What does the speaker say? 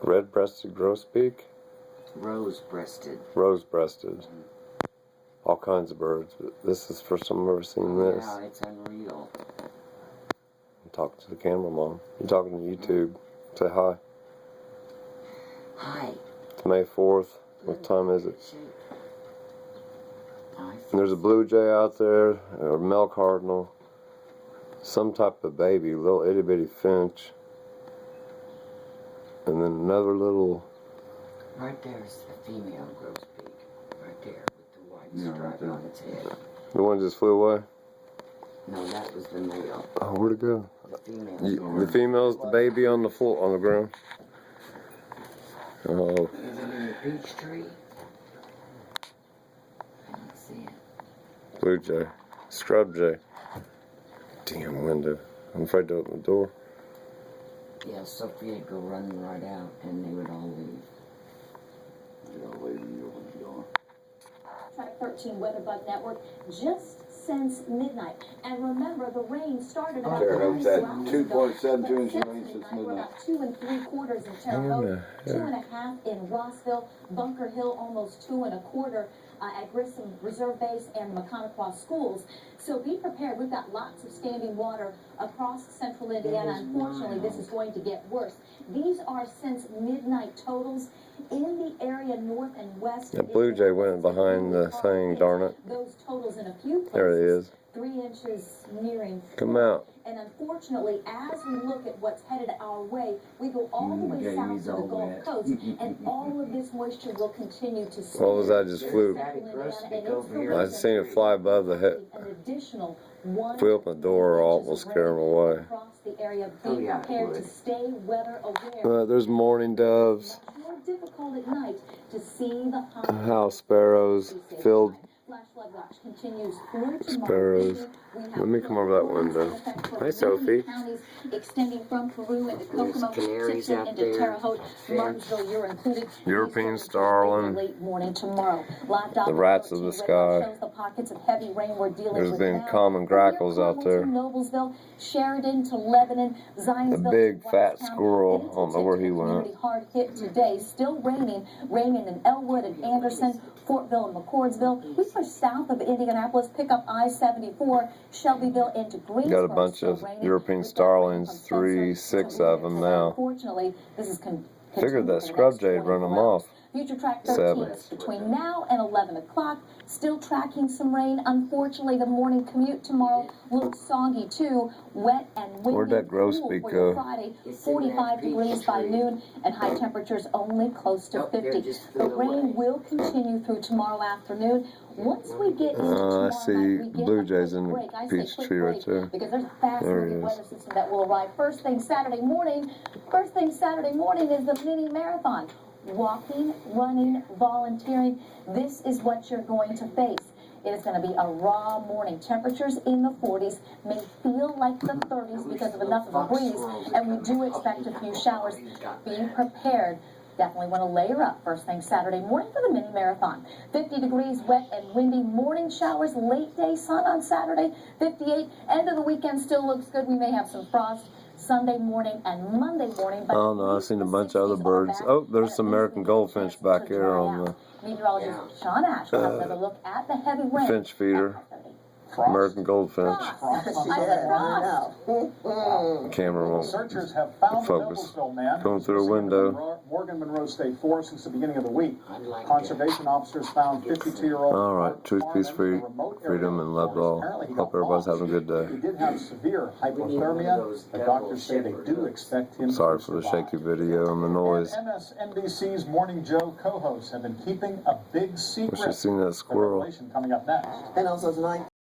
Red-breasted grosbeak? Rose-breasted. Rose-breasted. All kinds of birds. But this is the first time I've ever seen this. Yeah, it's unreal. I'm talking to the camera, Mom. You're talking to YouTube. Say hi. Hi. It's May 4th. What time is it? And there's a blue jay out there, a male cardinal, some type of baby, little itty bitty finch, and then another little. Right there's the female grosbeak. Right there with the white stripe on its head. The one just flew away? No, that was the male. Oh, where'd it go? The female. The female's the baby on the floor, on the ground. Oh. Is it in the peach tree? I don't see it. Blue jay. Scrub jay. Damn window. I'm afraid to open the door. Yeah, Sophia'd go running right out and they would all leave. Track 13 Weather Bug Network just since midnight. And remember, the rain started about 2.72 inches since rain since We're midnight. about 2 3/4 in Terre Haute, 2.5 in Rossville, Bunker Hill almost 2 1/4 at Grissom Reserve Base and Mechaniqua schools. So be prepared. We've got lots of standing water across central Indiana. Unfortunately, this is going to get worse. These are since midnight totals in the area north and west. That blue jay went behind the thing, darn it. Those totals in a few places. There it is. 3 inches nearing. Come out. And unfortunately, as we look at what's headed our way, we go all the way south to the Gulf Coast, and all of this moisture will continue to spread. What was that? Just flew. I seen it fly above the head. An additional If we open the door, we'll scare them away. across the area. Be prepared to stay weather aware. There's mourning doves. Much more difficult at night to see the high House sparrows, field flash flood watch continues through tomorrow. sparrows. Let me come over that window. Hi, Sophie. Counties extending from Peru into Kokomo, canaries Simpson out into there. Terre Haute, Martinsville, you're included. European starling. Late morning tomorrow. The rats of the sky. Shows the pockets of heavy rain we're dealing There's with been now. common grackles out there. From Noblesville, Sheridan to Lebanon, Zionsville. The big to fat Whitestown. squirrel. It is I don't know where he went. community hard hit today. Still raining in Elwood and Anderson, Fortville and McCordsville. We push south of Indianapolis, pick up I-74, Shelbyville into Greensboro. Got a bunch of European starlings, 3, 6 of them now. Unfortunately, this is Figured that scrub jay'd run them off. Future track 13 is between now and 11 o'clock. Still tracking some rain. Unfortunately, the morning commute tomorrow looks soggy too. Wet and windy. Where'd that grosbeak for your go? Friday. 45 degrees by noon and high temperatures only close to 50. The rain will continue through tomorrow afternoon. Once we get into tomorrow I see night, we get blue a jays quick in the break. I say peach quick tree right break there. because there's a There fascinating it is. weather system that will arrive first thing Saturday morning. First thing Saturday morning is the mini marathon. Walking, running, volunteering, this is what you're going to face. It is going to be a raw morning. Temperatures in the 40s, may feel like the 30s because of enough of a breeze, and we do expect a few showers. Be prepared. Definitely want to layer up first thing Saturday morning for the mini marathon. 50 degrees, wet and windy, morning showers, late day sun on Saturday, 58. End of the weekend still looks good. We may have some frost Sunday morning and Monday morning. But Oh no, I've seen a bunch of other birds. Oh, there's some American goldfinch back here on the Meteorologist Sean Ash will have another look at the heavy rain. finch feeder. American goldfinch. Camera won't Searchers have found the focus. Noblesville man Going through a window. Morgan Monroe State Forest since the beginning of the week. Conservation officers found 52-year-old. All right, truth, peace, freedom, and love all. Hope everybody's having a good day. He did have severe hypothermia. The doctors say they do expect him Sorry to for the survive. shaky video and the noise. MSNBC's Morning Joe co-hosts have been keeping a big secret. Wish you'd seen that The squirrel. revelation coming up next. And also tonight.